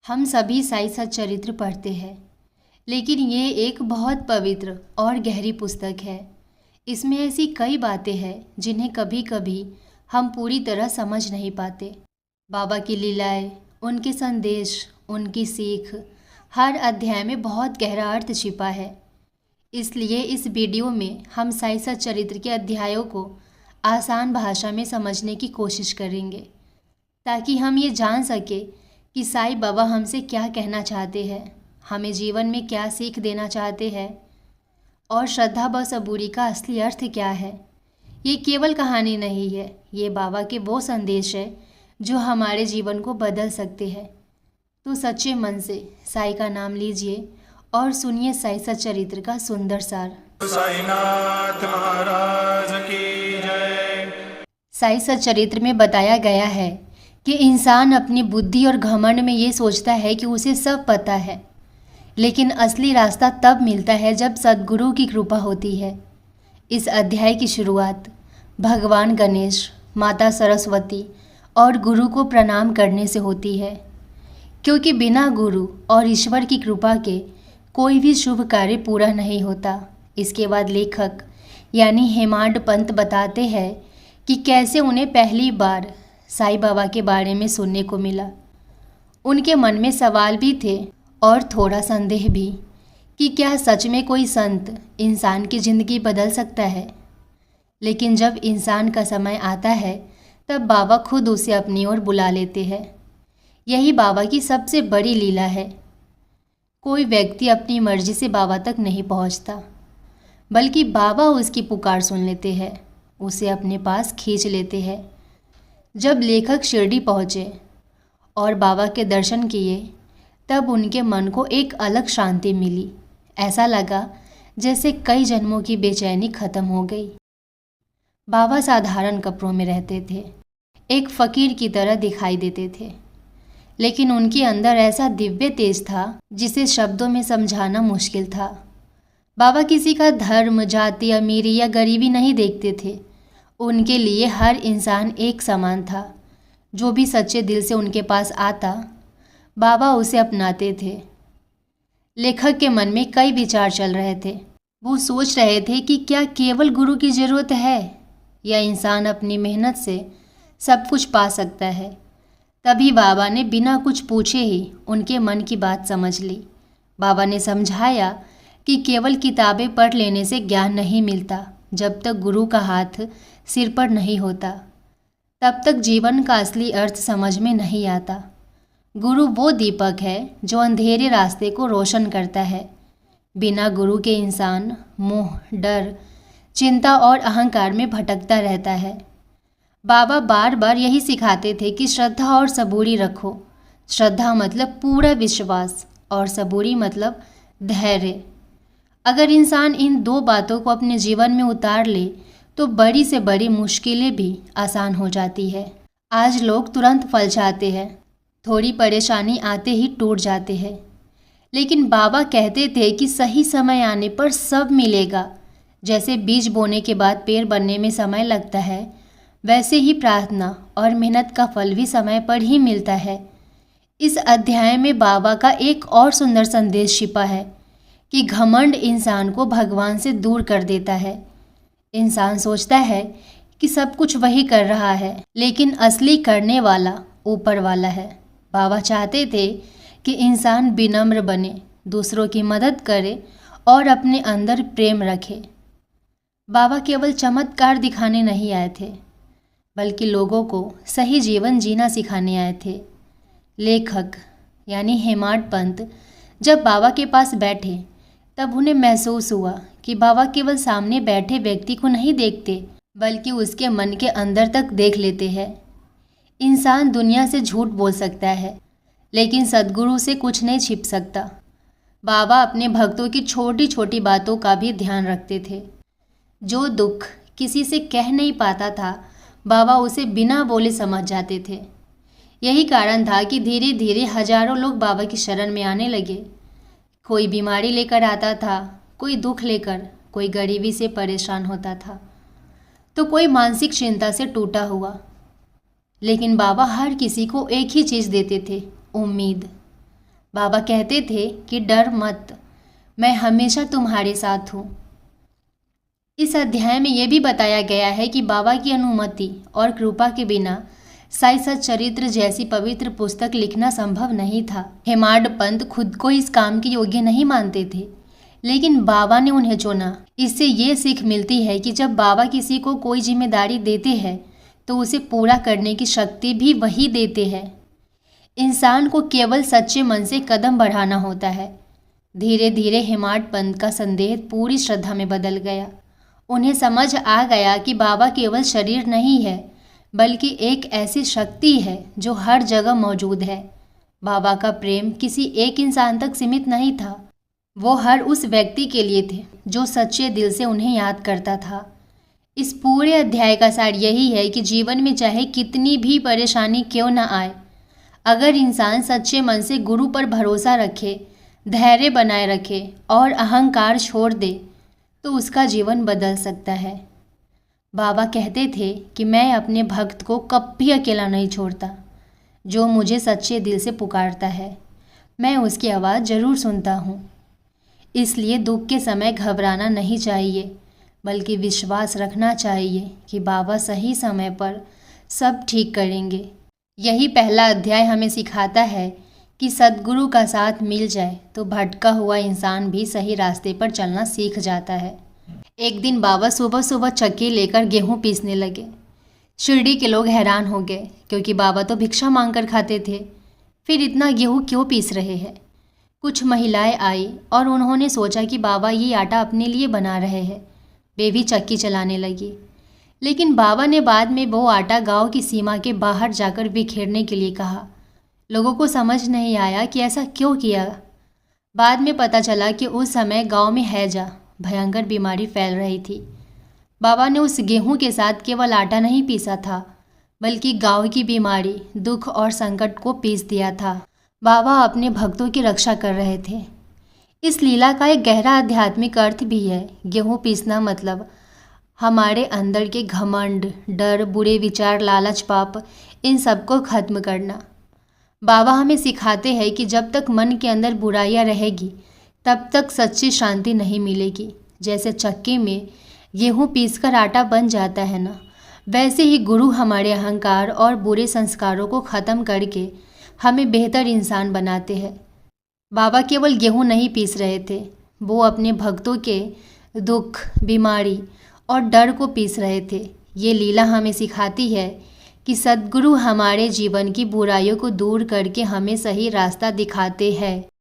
हम सभी साई सच्चरित्र पढ़ते हैं, लेकिन ये एक बहुत पवित्र और गहरी पुस्तक है। इसमें ऐसी कई बातें हैं जिन्हें कभी कभी हम पूरी तरह समझ नहीं पाते। बाबा की लीलाएं, उनके संदेश, उनकी सीख, हर अध्याय में बहुत गहरा अर्थ छिपा है। इसलिए इस वीडियो में हम साई सच्चरित्र के अध्यायों को आसान भाषा में समझने की कोशिश करेंगे, ताकि हम ये जान सके कि साईं बाबा हमसे क्या कहना चाहते हैं, हमें जीवन में क्या सीख देना चाहते हैं और श्रद्धा व सबूरी का असली अर्थ क्या है। ये केवल कहानी नहीं है, ये बाबा के वो संदेश है जो हमारे जीवन को बदल सकते हैं। तो सच्चे मन से साईं का नाम लीजिए और सुनिए साई सच्चरित्र का सुंदर सार। साईनाथ महाराज की जय। साई सच्चरित्र में बताया गया है कि इंसान अपनी बुद्धि और घमंड में ये सोचता है कि उसे सब पता है, लेकिन असली रास्ता तब मिलता है जब सद्गुरु की कृपा होती है। इस अध्याय की शुरुआत भगवान गणेश, माता सरस्वती और गुरु को प्रणाम करने से होती है, क्योंकि बिना गुरु और ईश्वर की कृपा के कोई भी शुभ कार्य पूरा नहीं होता। इसके बाद लेखक यानी हेमाड पंत बताते हैं कि कैसे उन्हें पहली बार साईं बाबा के बारे में सुनने को मिला। उनके मन में सवाल भी थे और थोड़ा संदेह भी कि क्या सच में कोई संत इंसान की ज़िंदगी बदल सकता है। लेकिन जब इंसान का समय आता है तब बाबा खुद उसे अपनी ओर बुला लेते हैं। यही बाबा की सबसे बड़ी लीला है। कोई व्यक्ति अपनी मर्जी से बाबा तक नहीं पहुंचता, बल्कि बाबा उसकी पुकार सुन लेते हैं, उसे अपने पास खींच लेते हैं। जब लेखक शिरडी पहुँचे और बाबा के दर्शन किए तब उनके मन को एक अलग शांति मिली। ऐसा लगा जैसे कई जन्मों की बेचैनी खत्म हो गई। बाबा साधारण कपड़ों में रहते थे, एक फ़कीर की तरह दिखाई देते थे, लेकिन उनके अंदर ऐसा दिव्य तेज था जिसे शब्दों में समझाना मुश्किल था। बाबा किसी का धर्म, जाति, अमीरी या गरीबी नहीं देखते थे। उनके लिए हर इंसान एक समान था। जो भी सच्चे दिल से उनके पास आता, बाबा उसे अपनाते थे। लेखक के मन में कई विचार चल रहे थे। वो सोच रहे थे कि क्या केवल गुरु की ज़रूरत है या इंसान अपनी मेहनत से सब कुछ पा सकता है। तभी बाबा ने बिना कुछ पूछे ही उनके मन की बात समझ ली। बाबा ने समझाया कि केवल किताबें पढ़ लेने से ज्ञान नहीं मिलता। जब तक गुरु का हाथ सिर पर नहीं होता, तब तक जीवन का असली अर्थ समझ में नहीं आता। गुरु वो दीपक है जो अंधेरे रास्ते को रोशन करता है। बिना गुरु के इंसान मोह, डर, चिंता और अहंकार में भटकता रहता है। बाबा बार बार यही सिखाते थे कि श्रद्धा और सबूरी रखो। श्रद्धा मतलब पूरा विश्वास और सबूरी मतलब धैर्य। अगर इंसान इन दो बातों को अपने जीवन में उतार ले तो बड़ी से बड़ी मुश्किलें भी आसान हो जाती है। आज लोग तुरंत फल चाहते हैं, थोड़ी परेशानी आते ही टूट जाते हैं, लेकिन बाबा कहते थे कि सही समय आने पर सब मिलेगा। जैसे बीज बोने के बाद पेड़ बनने में समय लगता है, वैसे ही प्रार्थना और मेहनत का फल भी समय पर ही मिलता है। इस अध्याय में बाबा का एक और सुंदर संदेश छिपा है कि घमंड इंसान को भगवान से दूर कर देता है। इंसान सोचता है कि सब कुछ वही कर रहा है, लेकिन असली करने वाला ऊपर वाला है। बाबा चाहते थे कि इंसान विनम्र बने, दूसरों की मदद करे और अपने अंदर प्रेम रखे। बाबा केवल चमत्कार दिखाने नहीं आए थे, बल्कि लोगों को सही जीवन जीना सिखाने आए थे। लेखक यानी हेमाड पंत जब बाबा के पास बैठे तब उन्हें महसूस हुआ कि बाबा केवल सामने बैठे व्यक्ति को नहीं देखते, बल्कि उसके मन के अंदर तक देख लेते हैं। इंसान दुनिया से झूठ बोल सकता है, लेकिन सद्गुरु से कुछ नहीं छिप सकता। बाबा अपने भक्तों की छोटी छोटी बातों का भी ध्यान रखते थे। जो दुख किसी से कह नहीं पाता था, बाबा उसे बिना बोले समझ जाते थे। यही कारण था कि धीरे धीरे हजारों लोग बाबा की शरण में आने लगे। कोई बीमारी लेकर आता था, कोई दुख लेकर, कोई गरीबी से परेशान होता था, तो कोई मानसिक चिंता से टूटा हुआ। लेकिन बाबा हर किसी को एक ही चीज़ देते थे, उम्मीद। बाबा कहते थे कि डर मत, मैं हमेशा तुम्हारे साथ हूँ। इस अध्याय में यह भी बताया गया है कि बाबा की अनुमति और कृपा के बिना साई सच्चरित्र जैसी पवित्र पुस्तक लिखना संभव नहीं था। हेमाड पंत खुद को इस काम के योग्य नहीं मानते थे, लेकिन बाबा ने उन्हें चुना। इससे ये सीख मिलती है कि जब बाबा किसी को कोई जिम्मेदारी देते हैं तो उसे पूरा करने की शक्ति भी वही देते हैं। इंसान को केवल सच्चे मन से कदम बढ़ाना होता है। धीरे धीरे हेमाड पंत का संदेह पूरी श्रद्धा में बदल गया। उन्हें समझ आ गया कि बाबा केवल शरीर नहीं है, बल्कि एक ऐसी शक्ति है जो हर जगह मौजूद है। बाबा का प्रेम किसी एक इंसान तक सीमित नहीं था, वो हर उस व्यक्ति के लिए थे जो सच्चे दिल से उन्हें याद करता था। इस पूरे अध्याय का सार यही है कि जीवन में चाहे कितनी भी परेशानी क्यों न आए, अगर इंसान सच्चे मन से गुरु पर भरोसा रखे, धैर्य बनाए रखे और अहंकार छोड़ दे तो उसका जीवन बदल सकता है। बाबा कहते थे कि मैं अपने भक्त को कभी अकेला नहीं छोड़ता। जो मुझे सच्चे दिल से पुकारता है, मैं उसकी आवाज़ ज़रूर सुनता हूँ। इसलिए दुख के समय घबराना नहीं चाहिए, बल्कि विश्वास रखना चाहिए कि बाबा सही समय पर सब ठीक करेंगे। यही पहला अध्याय हमें सिखाता है कि सद्गुरु का साथ मिल जाए तो भटका हुआ इंसान भी सही रास्ते पर चलना सीख जाता है। एक दिन बाबा सुबह सुबह चक्की लेकर गेहूं पीसने लगे। शिरडी के लोग हैरान हो गए, क्योंकि बाबा तो भिक्षा मांगकर खाते थे, फिर इतना गेहूं क्यों पीस रहे हैं। कुछ महिलाएं आई और उन्होंने सोचा कि बाबा ये आटा अपने लिए बना रहे हैं। वे भी चक्की चलाने लगी, लेकिन बाबा ने बाद में वो आटा गांव की सीमा के बाहर जाकर बिखेरने के लिए कहा। लोगों को समझ नहीं आया कि ऐसा क्यों किया। बाद में पता चला कि उस समय गांव में हैजा भयंकर बीमारी फैल रही थी। बाबा ने उस गेहूं के साथ केवल आटा नहीं पीसा था, बल्कि गांव की बीमारी, दुख और संकट को पीस दिया था। बाबा अपने भक्तों की रक्षा कर रहे थे। इस लीला का एक गहरा आध्यात्मिक अर्थ भी है। गेहूं पीसना मतलब हमारे अंदर के घमंड, डर, बुरे विचार, लालच, पाप, इन सबको खत्म करना। बाबा हमें सिखाते हैं कि जब तक मन के अंदर बुराइयां रहेगी, तब तक सच्ची शांति नहीं मिलेगी। जैसे चक्की में गेहूं पीसकर आटा बन जाता है ना, वैसे ही गुरु हमारे अहंकार और बुरे संस्कारों को ख़त्म करके हमें बेहतर इंसान बनाते हैं। बाबा केवल गेहूं नहीं पीस रहे थे, वो अपने भक्तों के दुख, बीमारी और डर को पीस रहे थे। ये लीला हमें सिखाती है कि सद्गुरु हमारे जीवन की बुराइयों को दूर करके हमें सही रास्ता दिखाते हैं।